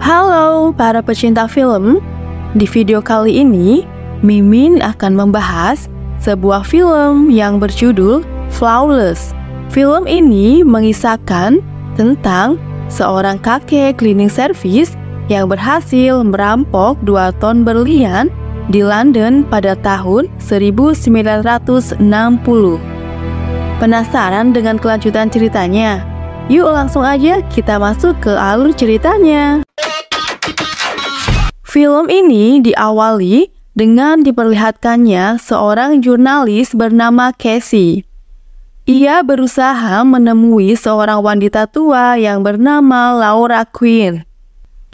Halo para pecinta film, di video kali ini Mimin akan membahas sebuah film yang berjudul Flawless. Film ini mengisahkan tentang seorang kakek cleaning service yang berhasil merampok 2 ton berlian di London pada tahun 1960. Penasaran dengan kelanjutan ceritanya? Yuk langsung aja kita masuk ke alur ceritanya. Film ini diawali dengan diperlihatkannya seorang jurnalis bernama Casey. Ia berusaha menemui seorang wanita tua yang bernama Laura Quinn.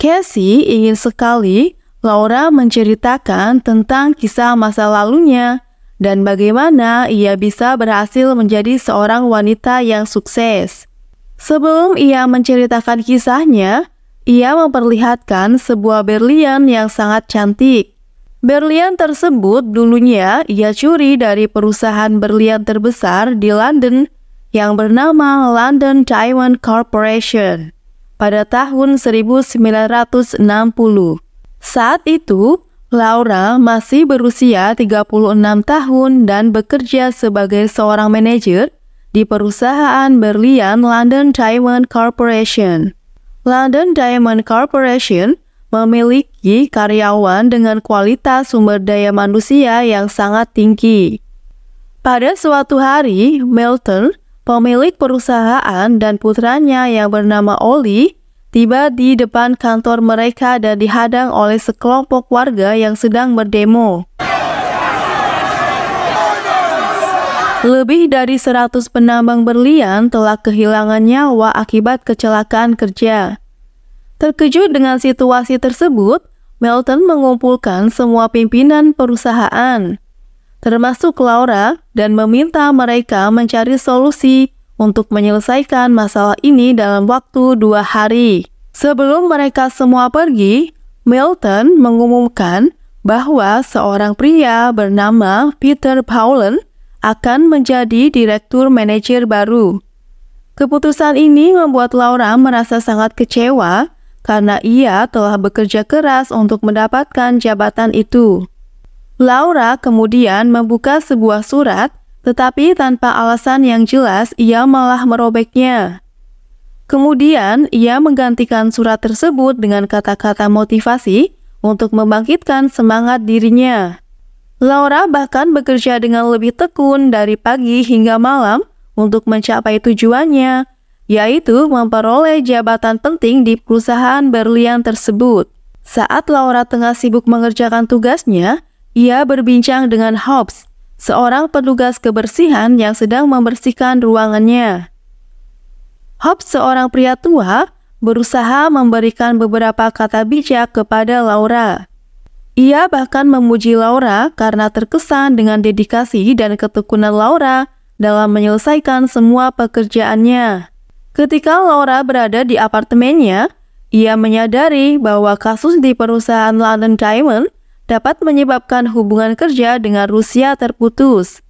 Casey ingin sekali Laura menceritakan tentang kisah masa lalunya dan bagaimana ia bisa berhasil menjadi seorang wanita yang sukses. Sebelum ia menceritakan kisahnya, ia memperlihatkan sebuah berlian yang sangat cantik. Berlian tersebut dulunya ia curi dari perusahaan berlian terbesar di London yang bernama London Diamond Corporation pada tahun 1960. Saat itu, Laura masih berusia 36 tahun dan bekerja sebagai seorang manajer di perusahaan berlian London Diamond Corporation. London Diamond Corporation memiliki karyawan dengan kualitas sumber daya manusia yang sangat tinggi. Pada suatu hari, Milton, pemilik perusahaan, dan putranya yang bernama Ollie tiba di depan kantor mereka dan dihadang oleh sekelompok warga yang sedang berdemo. Lebih dari 100 penambang berlian telah kehilangan nyawa akibat kecelakaan kerja. Terkejut dengan situasi tersebut, Milton mengumpulkan semua pimpinan perusahaan, termasuk Laura, dan meminta mereka mencari solusi untuk menyelesaikan masalah ini dalam waktu 2 hari. Sebelum mereka semua pergi, Milton mengumumkan bahwa seorang pria bernama Peter Powell akan menjadi direktur manajer baru. Keputusan ini membuat Laura merasa sangat kecewa karena ia telah bekerja keras untuk mendapatkan jabatan itu. Laura kemudian membuka sebuah surat, tetapi tanpa alasan yang jelas ia malah merobeknya. Kemudian ia menggantikan surat tersebut dengan kata-kata motivasi untuk membangkitkan semangat dirinya. Laura bahkan bekerja dengan lebih tekun dari pagi hingga malam untuk mencapai tujuannya, yaitu memperoleh jabatan penting di perusahaan berlian tersebut. Saat Laura tengah sibuk mengerjakan tugasnya, ia berbincang dengan Hobbs, seorang petugas kebersihan yang sedang membersihkan ruangannya. Hobbs, seorang pria tua, berusaha memberikan beberapa kata bijak kepada Laura. Ia bahkan memuji Laura karena terkesan dengan dedikasi dan ketekunan Laura dalam menyelesaikan semua pekerjaannya. Ketika Laura berada di apartemennya, ia menyadari bahwa kasus di perusahaan London Diamond dapat menyebabkan hubungan kerja dengan Rusia terputus.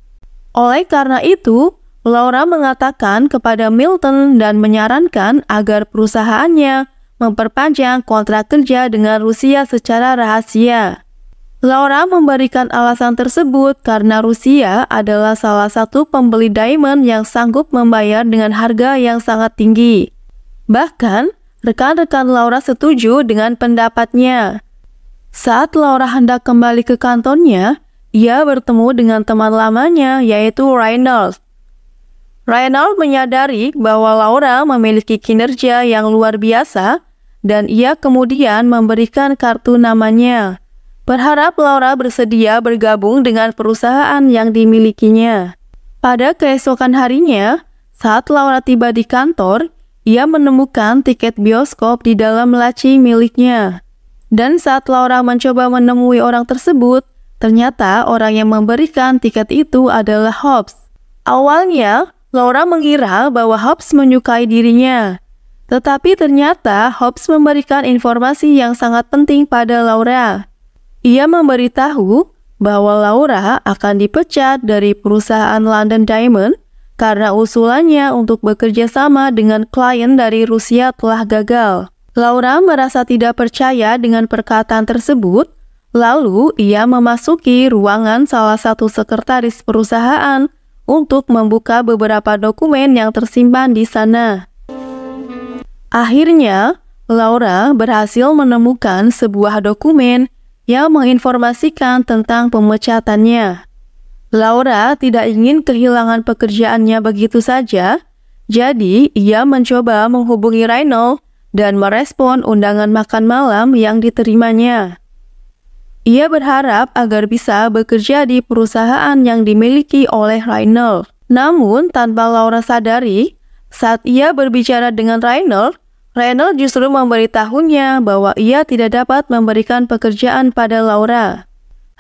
Oleh karena itu, Laura mengatakan kepada Milton dan menyarankan agar perusahaannya memperpanjang kontrak kerja dengan Rusia secara rahasia. Laura memberikan alasan tersebut karena Rusia adalah salah satu pembeli diamond yang sanggup membayar dengan harga yang sangat tinggi. Bahkan, rekan-rekan Laura setuju dengan pendapatnya. Saat Laura hendak kembali ke kantornya, ia bertemu dengan teman lamanya yaitu Reynolds. Reynolds menyadari bahwa Laura memiliki kinerja yang luar biasa dan ia kemudian memberikan kartu namanya, berharap Laura bersedia bergabung dengan perusahaan yang dimilikinya. Pada keesokan harinya, saat Laura tiba di kantor, ia menemukan tiket bioskop di dalam laci miliknya. Dan saat Laura mencoba menemui orang tersebut, ternyata orang yang memberikan tiket itu adalah Hobbs. Awalnya, Laura mengira bahwa Hobbs menyukai dirinya. Tetapi ternyata Hobbs memberikan informasi yang sangat penting pada Laura. Ia memberitahu bahwa Laura akan dipecat dari perusahaan London Diamond karena usulannya untuk bekerja sama dengan klien dari Rusia telah gagal. Laura merasa tidak percaya dengan perkataan tersebut, lalu ia memasuki ruangan salah satu sekretaris perusahaan untuk membuka beberapa dokumen yang tersimpan di sana. Akhirnya, Laura berhasil menemukan sebuah dokumen yang menginformasikan tentang pemecatannya. Laura tidak ingin kehilangan pekerjaannya begitu saja, jadi ia mencoba menghubungi Reynolds dan merespon undangan makan malam yang diterimanya. Ia berharap agar bisa bekerja di perusahaan yang dimiliki oleh Reynolds. Namun, tanpa Laura sadari, saat ia berbicara dengan Reynolds justru memberitahunya bahwa ia tidak dapat memberikan pekerjaan pada Laura.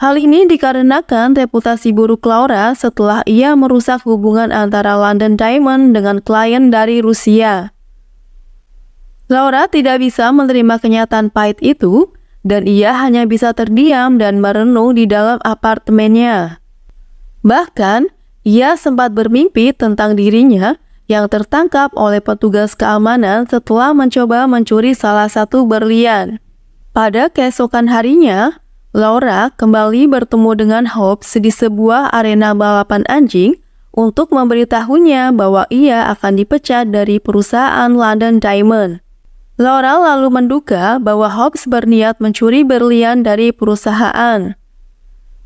Hal ini dikarenakan reputasi buruk Laura setelah ia merusak hubungan antara London Diamond dengan klien dari Rusia. Laura tidak bisa menerima kenyataan pahit itu, dan ia hanya bisa terdiam dan merenung di dalam apartemennya. Bahkan, ia sempat bermimpi tentang dirinya yang tertangkap oleh petugas keamanan setelah mencoba mencuri salah satu berlian. Pada keesokan harinya, Laura kembali bertemu dengan Hobbs di sebuah arena balapan anjing untuk memberitahunya bahwa ia akan dipecat dari perusahaan London Diamond. Laura lalu menduga bahwa Hobbs berniat mencuri berlian dari perusahaan.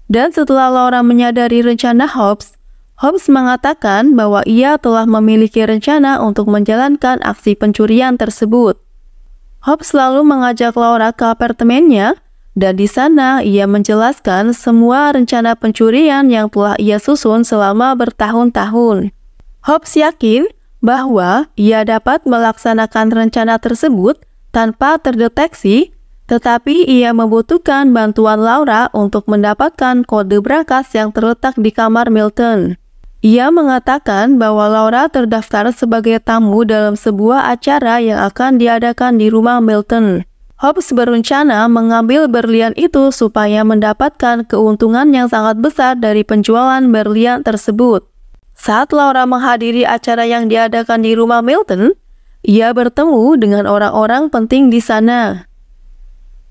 Dan setelah Laura menyadari rencana Hobbs mengatakan bahwa ia telah memiliki rencana untuk menjalankan aksi pencurian tersebut. Hobbs lalu mengajak Laura ke apartemennya, dan di sana ia menjelaskan semua rencana pencurian yang telah ia susun selama bertahun-tahun. Hobbs yakin bahwa ia dapat melaksanakan rencana tersebut tanpa terdeteksi, tetapi ia membutuhkan bantuan Laura untuk mendapatkan kode brankas yang terletak di kamar Milton. Ia mengatakan bahwa Laura terdaftar sebagai tamu dalam sebuah acara yang akan diadakan di rumah Milton. Hobbs berencana mengambil berlian itu supaya mendapatkan keuntungan yang sangat besar dari penjualan berlian tersebut. Saat Laura menghadiri acara yang diadakan di rumah Milton, ia bertemu dengan orang-orang penting di sana.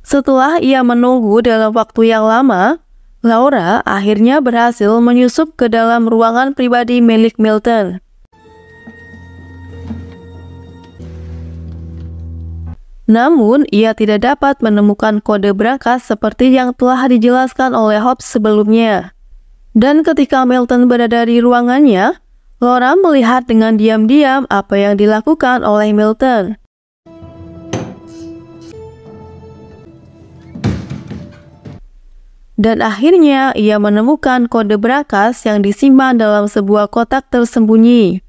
Setelah ia menunggu dalam waktu yang lama, Laura akhirnya berhasil menyusup ke dalam ruangan pribadi milik Milton. Namun, ia tidak dapat menemukan kode brankas seperti yang telah dijelaskan oleh Hobbs sebelumnya. Dan ketika Milton berada di ruangannya, Laura melihat dengan diam-diam apa yang dilakukan oleh Milton. Dan akhirnya ia menemukan kode brankas yang disimpan dalam sebuah kotak tersembunyi.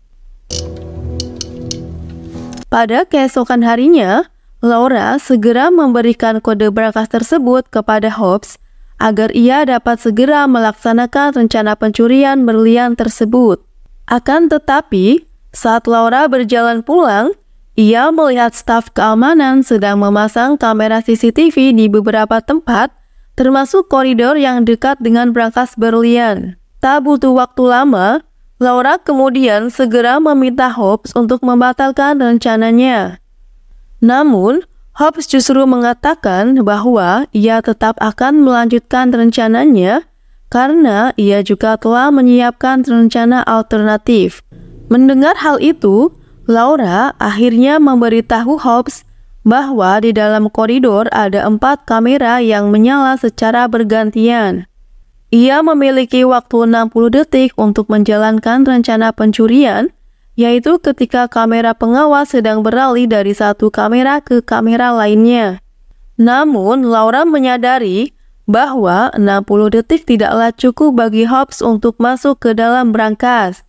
Pada keesokan harinya, Laura segera memberikan kode brankas tersebut kepada Hobbs agar ia dapat segera melaksanakan rencana pencurian berlian tersebut. Akan tetapi, saat Laura berjalan pulang, ia melihat staf keamanan sedang memasang kamera CCTV di beberapa tempat, termasuk koridor yang dekat dengan brankas berlian. Tak butuh waktu lama, Laura kemudian segera meminta Hobbs untuk membatalkan rencananya. Namun, Hobbs justru mengatakan bahwa ia tetap akan melanjutkan rencananya karena ia juga telah menyiapkan rencana alternatif. Mendengar hal itu, Laura akhirnya memberitahu Hobbs bahwa di dalam koridor ada 4 kamera yang menyala secara bergantian. Ia memiliki waktu 60 detik untuk menjalankan rencana pencurian, yaitu ketika kamera pengawas sedang beralih dari satu kamera ke kamera lainnya. Namun, Laura menyadari bahwa 60 detik tidaklah cukup bagi Hobbs untuk masuk ke dalam brankas.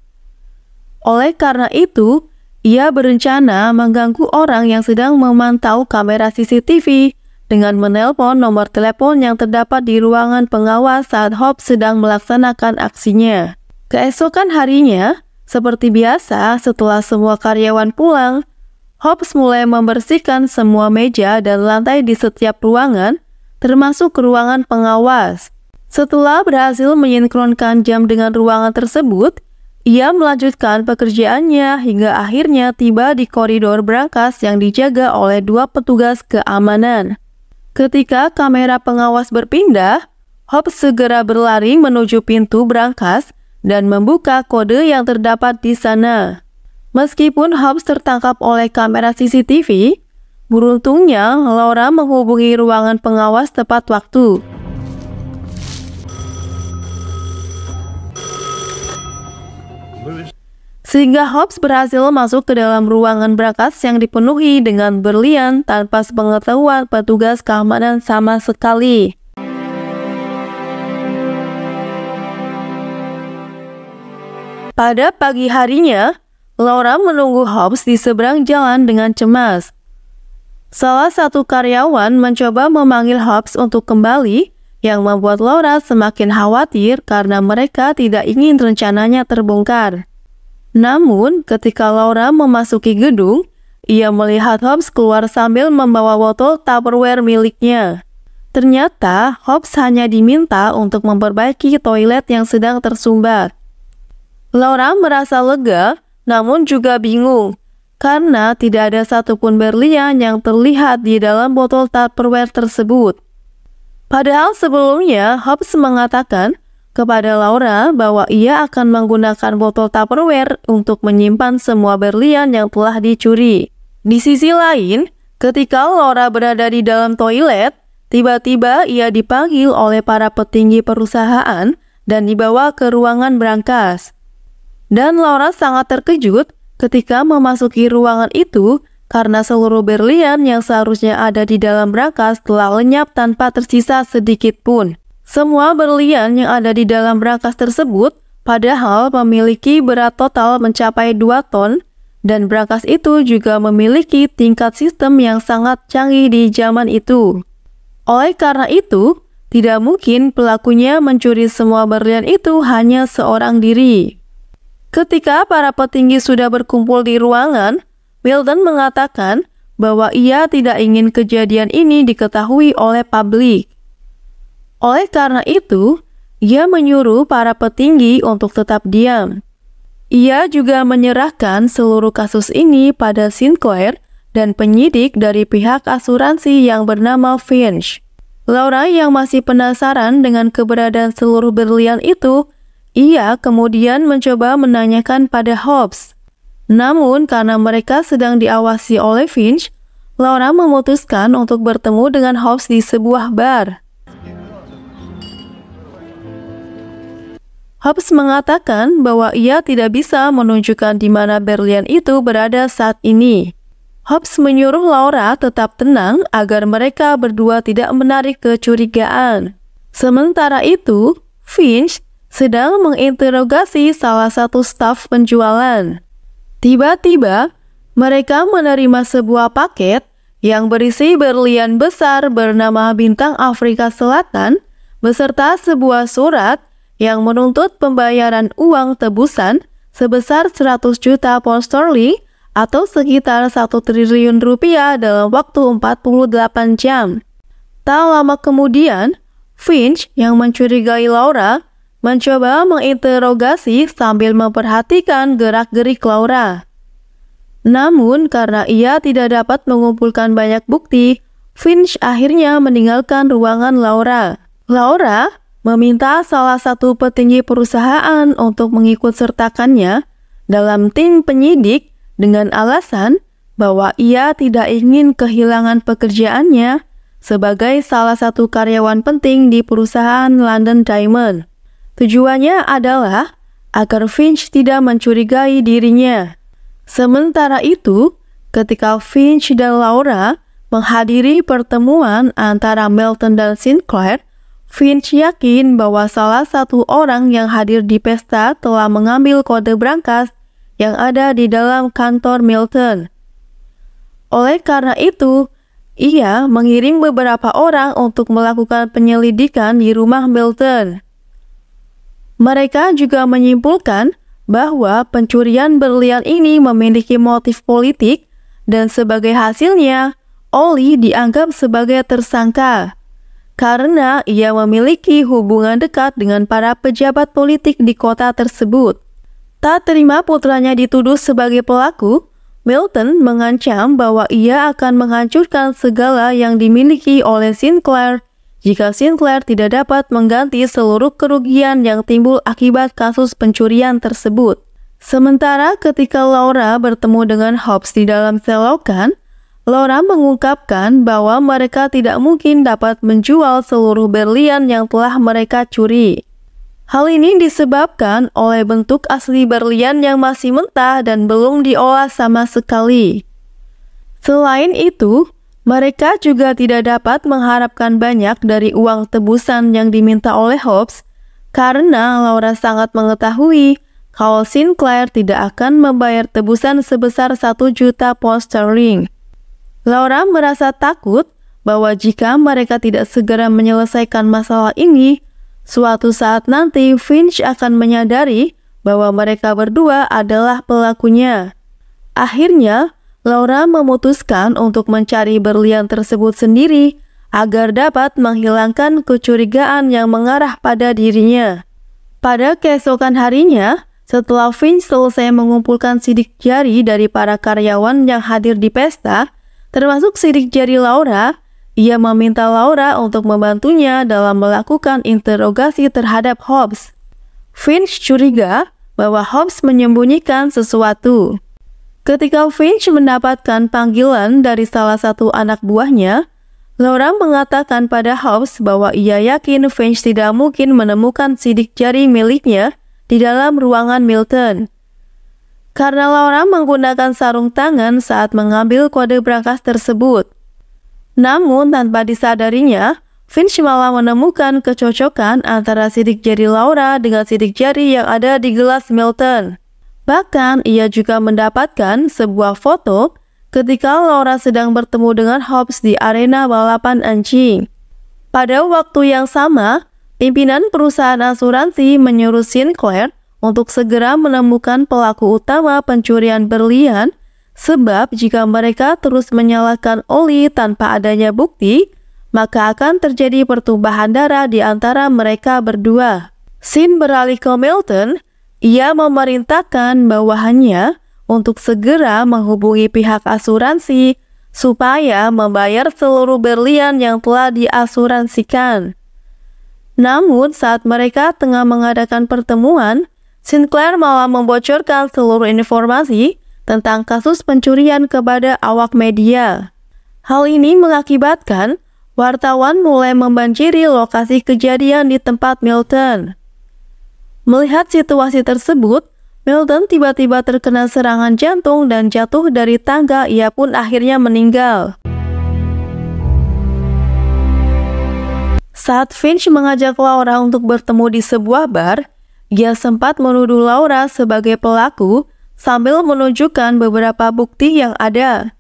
Oleh karena itu, ia berencana mengganggu orang yang sedang memantau kamera CCTV dengan menelpon nomor telepon yang terdapat di ruangan pengawas saat Hobbs sedang melaksanakan aksinya. Keesokan harinya, seperti biasa, setelah semua karyawan pulang, Hobbs mulai membersihkan semua meja dan lantai di setiap ruangan, termasuk ruangan pengawas. Setelah berhasil menyinkronkan jam dengan ruangan tersebut, Ia melanjutkan pekerjaannya hingga akhirnya tiba di koridor brankas yang dijaga oleh 2 petugas keamanan. Ketika kamera pengawas berpindah, Hobbs segera berlari menuju pintu brankas dan membuka kode yang terdapat di sana. Meskipun Hobbs tertangkap oleh kamera CCTV, beruntungnya Laura menghubungi ruangan pengawas tepat waktu. Sehingga Hobbs berhasil masuk ke dalam ruangan brankas yang dipenuhi dengan berlian tanpa sepengetahuan petugas keamanan sama sekali. Pada pagi harinya, Laura menunggu Hobbs di seberang jalan dengan cemas. Salah satu karyawan mencoba memanggil Hobbs untuk kembali, yang membuat Laura semakin khawatir karena mereka tidak ingin rencananya terbongkar. Namun, ketika Laura memasuki gedung, ia melihat Hobbs keluar sambil membawa botol Tupperware miliknya. Ternyata, Hobbs hanya diminta untuk memperbaiki toilet yang sedang tersumbat. Laura merasa lega, namun juga bingung, karena tidak ada satupun berlian yang terlihat di dalam botol Tupperware tersebut. Padahal sebelumnya, Hobbs mengatakan kepada Laura bahwa ia akan menggunakan botol Tupperware untuk menyimpan semua berlian yang telah dicuri. Di sisi lain, ketika Laura berada di dalam toilet, tiba-tiba ia dipanggil oleh para petinggi perusahaan dan dibawa ke ruangan brankas. Dan Laura sangat terkejut ketika memasuki ruangan itu karena seluruh berlian yang seharusnya ada di dalam brankas telah lenyap tanpa tersisa sedikit pun. Semua berlian yang ada di dalam brankas tersebut padahal memiliki berat total mencapai 2 ton dan brankas itu juga memiliki tingkat sistem yang sangat canggih di zaman itu. Oleh karena itu, tidak mungkin pelakunya mencuri semua berlian itu hanya seorang diri. Ketika para petinggi sudah berkumpul di ruangan, Milton mengatakan bahwa ia tidak ingin kejadian ini diketahui oleh publik. Oleh karena itu, ia menyuruh para petinggi untuk tetap diam. Ia juga menyerahkan seluruh kasus ini pada Sinclair dan penyidik dari pihak asuransi yang bernama Finch. Laura yang masih penasaran dengan keberadaan seluruh berlian itu, ia kemudian mencoba menanyakan pada Hobbs. Namun karena mereka sedang diawasi oleh Finch, Laura memutuskan untuk bertemu dengan Hobbs di sebuah bar. Hobbs mengatakan bahwa ia tidak bisa menunjukkan di mana berlian itu berada saat ini. Hobbs menyuruh Laura tetap tenang agar mereka berdua tidak menarik kecurigaan. Sementara itu, Finch sedang menginterogasi salah satu staf penjualan. Tiba-tiba, mereka menerima sebuah paket yang berisi berlian besar bernama Bintang Afrika Selatan beserta sebuah surat yang menuntut pembayaran uang tebusan sebesar 100 juta pound sterling atau sekitar 1 triliun rupiah dalam waktu 48 jam. Tak lama kemudian, Finch yang mencurigai Laura mencoba menginterogasi sambil memperhatikan gerak-gerik Laura. Namun karena ia tidak dapat mengumpulkan banyak bukti, Finch akhirnya meninggalkan ruangan Laura. Laura meminta salah satu petinggi perusahaan untuk mengikut sertakannya dalam tim penyidik dengan alasan bahwa ia tidak ingin kehilangan pekerjaannya sebagai salah satu karyawan penting di perusahaan London Diamond. Tujuannya adalah agar Finch tidak mencurigai dirinya. Sementara itu, ketika Finch dan Laura menghadiri pertemuan antara Milton dan Sinclair, Finch yakin bahwa salah satu orang yang hadir di pesta telah mengambil kode brankas yang ada di dalam kantor Milton. Oleh karena itu, ia mengirim beberapa orang untuk melakukan penyelidikan di rumah Milton. Mereka juga menyimpulkan bahwa pencurian berlian ini memiliki motif politik dan sebagai hasilnya, Ollie dianggap sebagai tersangka karena ia memiliki hubungan dekat dengan para pejabat politik di kota tersebut. Tak terima putranya dituduh sebagai pelaku, Milton mengancam bahwa ia akan menghancurkan segala yang dimiliki oleh Sinclair jika Sinclair tidak dapat mengganti seluruh kerugian yang timbul akibat kasus pencurian tersebut. Sementara ketika Laura bertemu dengan Hobbs di dalam selokan, Laura mengungkapkan bahwa mereka tidak mungkin dapat menjual seluruh berlian yang telah mereka curi. Hal ini disebabkan oleh bentuk asli berlian yang masih mentah dan belum diolah sama sekali. Selain itu, mereka juga tidak dapat mengharapkan banyak dari uang tebusan yang diminta oleh Hobbs karena Laura sangat mengetahui kalau Sinclair tidak akan membayar tebusan sebesar 1 juta pound sterling. Laura merasa takut bahwa jika mereka tidak segera menyelesaikan masalah ini, suatu saat nanti Finch akan menyadari bahwa mereka berdua adalah pelakunya. Akhirnya, Laura memutuskan untuk mencari berlian tersebut sendiri agar dapat menghilangkan kecurigaan yang mengarah pada dirinya. Pada keesokan harinya, setelah Finch selesai mengumpulkan sidik jari dari para karyawan yang hadir di pesta, termasuk sidik jari Laura, ia meminta Laura untuk membantunya dalam melakukan interogasi terhadap Hobbs. Finch curiga bahwa Hobbs menyembunyikan sesuatu. Ketika Finch mendapatkan panggilan dari salah satu anak buahnya, Laura mengatakan pada Hobbs bahwa ia yakin Finch tidak mungkin menemukan sidik jari miliknya di dalam ruangan Milton. Karena Laura menggunakan sarung tangan saat mengambil kode brankas tersebut. Namun tanpa disadarinya, Finch malah menemukan kecocokan antara sidik jari Laura dengan sidik jari yang ada di gelas Milton. Bahkan ia juga mendapatkan sebuah foto ketika Laura sedang bertemu dengan Hobbs di arena balapan anjing. Pada waktu yang sama, pimpinan perusahaan asuransi menyuruh Sinclair untuk segera menemukan pelaku utama pencurian berlian, sebab jika mereka terus menyalakan oli tanpa adanya bukti, maka akan terjadi pertumpahan darah di antara mereka berdua. Sin beralih ke Milton, ia memerintahkan bawahannya untuk segera menghubungi pihak asuransi supaya membayar seluruh berlian yang telah diasuransikan. Namun saat mereka tengah mengadakan pertemuan, Sinclair malah membocorkan seluruh informasi tentang kasus pencurian kepada awak media. Hal ini mengakibatkan wartawan mulai membanjiri lokasi kejadian di tempat Milton. Melihat situasi tersebut, Milton tiba-tiba terkena serangan jantung dan jatuh dari tangga. Ia pun akhirnya meninggal. Saat Finch mengajak Laura untuk bertemu di sebuah bar, ia sempat menuduh Laura sebagai pelaku sambil menunjukkan beberapa bukti yang ada.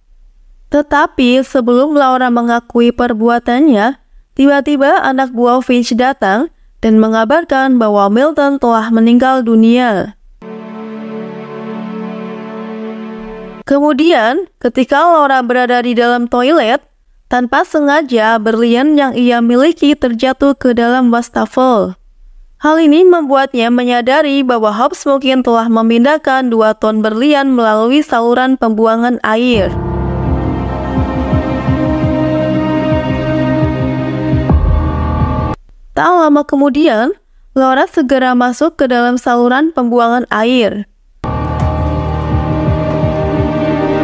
Tetapi sebelum Laura mengakui perbuatannya, tiba-tiba anak buah Finch datang dan mengabarkan bahwa Milton telah meninggal dunia. Kemudian, ketika Laura berada di dalam toilet, tanpa sengaja berlian yang ia miliki terjatuh ke dalam wastafel. Hal ini membuatnya menyadari bahwa Hobbs mungkin telah memindahkan 2 ton berlian melalui saluran pembuangan air. Tak lama kemudian, Laura segera masuk ke dalam saluran pembuangan air.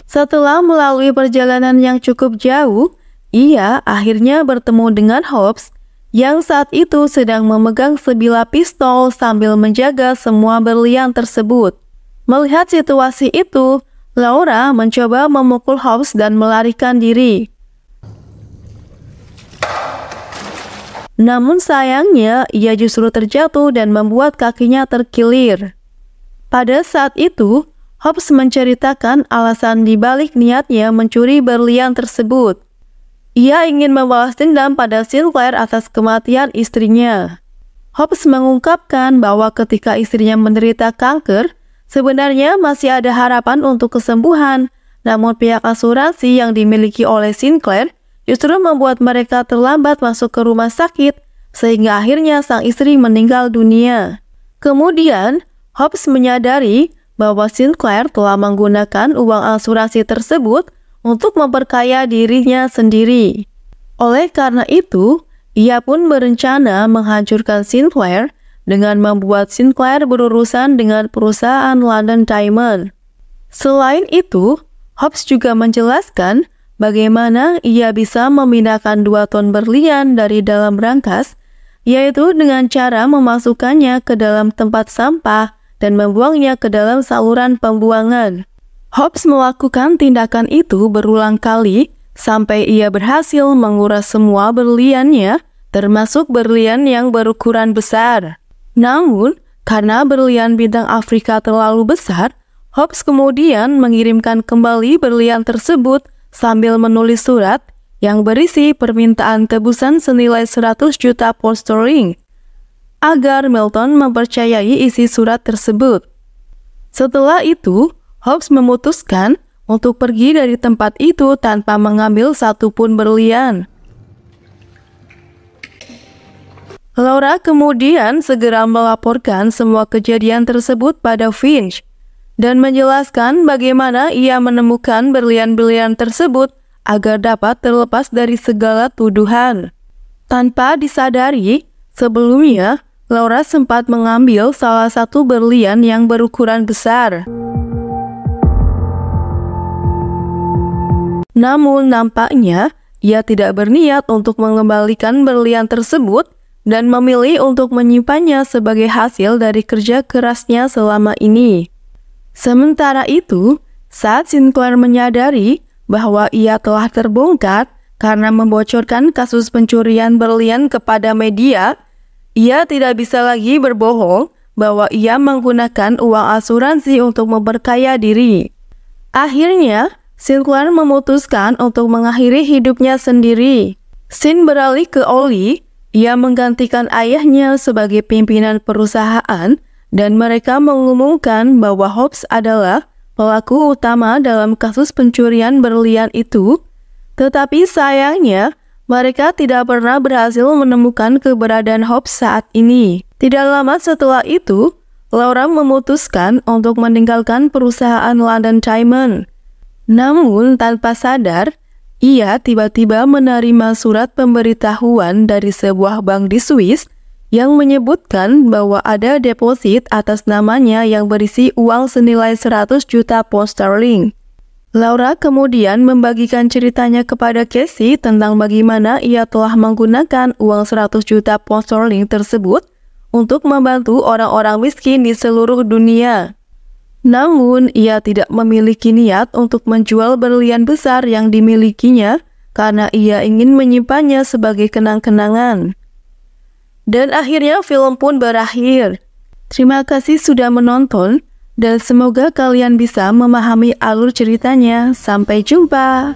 Setelah melalui perjalanan yang cukup jauh, ia akhirnya bertemu dengan Hobbs yang saat itu sedang memegang sebilah pistol sambil menjaga semua berlian tersebut. Melihat situasi itu, Laura mencoba memukul Hobbs dan melarikan diri. Namun sayangnya, ia justru terjatuh dan membuat kakinya terkilir. Pada saat itu, Hobbs menceritakan alasan dibalik niatnya mencuri berlian tersebut. Ia ingin membalas dendam pada Sinclair atas kematian istrinya. Hobbs mengungkapkan bahwa ketika istrinya menderita kanker, sebenarnya masih ada harapan untuk kesembuhan, namun pihak asuransi yang dimiliki oleh Sinclair justru membuat mereka terlambat masuk ke rumah sakit, sehingga akhirnya sang istri meninggal dunia. Kemudian, Hobbs menyadari bahwa Sinclair telah menggunakan uang asuransi tersebut untuk memperkaya dirinya sendiri. Oleh karena itu, ia pun berencana menghancurkan Sinclair dengan membuat Sinclair berurusan dengan perusahaan London Diamond. Selain itu, Hobbs juga menjelaskan bagaimana ia bisa memindahkan 2 ton berlian dari dalam brankas, yaitu dengan cara memasukkannya ke dalam tempat sampah dan membuangnya ke dalam saluran pembuangan. Hobbs melakukan tindakan itu berulang kali sampai ia berhasil menguras semua berliannya, termasuk berlian yang berukuran besar. Namun, karena berlian bintang Afrika terlalu besar, Hobbs kemudian mengirimkan kembali berlian tersebut sambil menulis surat yang berisi permintaan tebusan senilai 100 juta pound sterling agar Milton mempercayai isi surat tersebut. Setelah itu, Hobbs memutuskan untuk pergi dari tempat itu tanpa mengambil satupun berlian. Laura kemudian segera melaporkan semua kejadian tersebut pada Finch dan menjelaskan bagaimana ia menemukan berlian-berlian tersebut agar dapat terlepas dari segala tuduhan. Tanpa disadari, sebelumnya Laura sempat mengambil salah satu berlian yang berukuran besar. Namun nampaknya ia tidak berniat untuk mengembalikan berlian tersebut dan memilih untuk menyimpannya sebagai hasil dari kerja kerasnya selama ini. Sementara itu, saat Sinclair menyadari bahwa ia telah terbongkar karena membocorkan kasus pencurian berlian kepada media, ia tidak bisa lagi berbohong bahwa ia menggunakan uang asuransi untuk memperkaya diri. Akhirnya, Sinclair memutuskan untuk mengakhiri hidupnya sendiri. Sin beralih ke Ollie. Ia menggantikan ayahnya sebagai pimpinan perusahaan dan mereka mengumumkan bahwa Hobbs adalah pelaku utama dalam kasus pencurian berlian itu. Tetapi sayangnya, mereka tidak pernah berhasil menemukan keberadaan Hobbs saat ini. Tidak lama setelah itu, Laura memutuskan untuk meninggalkan perusahaan London Diamond. Namun tanpa sadar, ia tiba-tiba menerima surat pemberitahuan dari sebuah bank di Swiss yang menyebutkan bahwa ada deposit atas namanya yang berisi uang senilai 100 juta pound sterling. Laura kemudian membagikan ceritanya kepada Casey tentang bagaimana ia telah menggunakan uang 100 juta pound sterling tersebut untuk membantu orang-orang miskin di seluruh dunia. Namun, ia tidak memiliki niat untuk menjual berlian besar yang dimilikinya karena ia ingin menyimpannya sebagai kenang-kenangan. Dan akhirnya film pun berakhir. Terima kasih sudah menonton dan semoga kalian bisa memahami alur ceritanya. Sampai jumpa!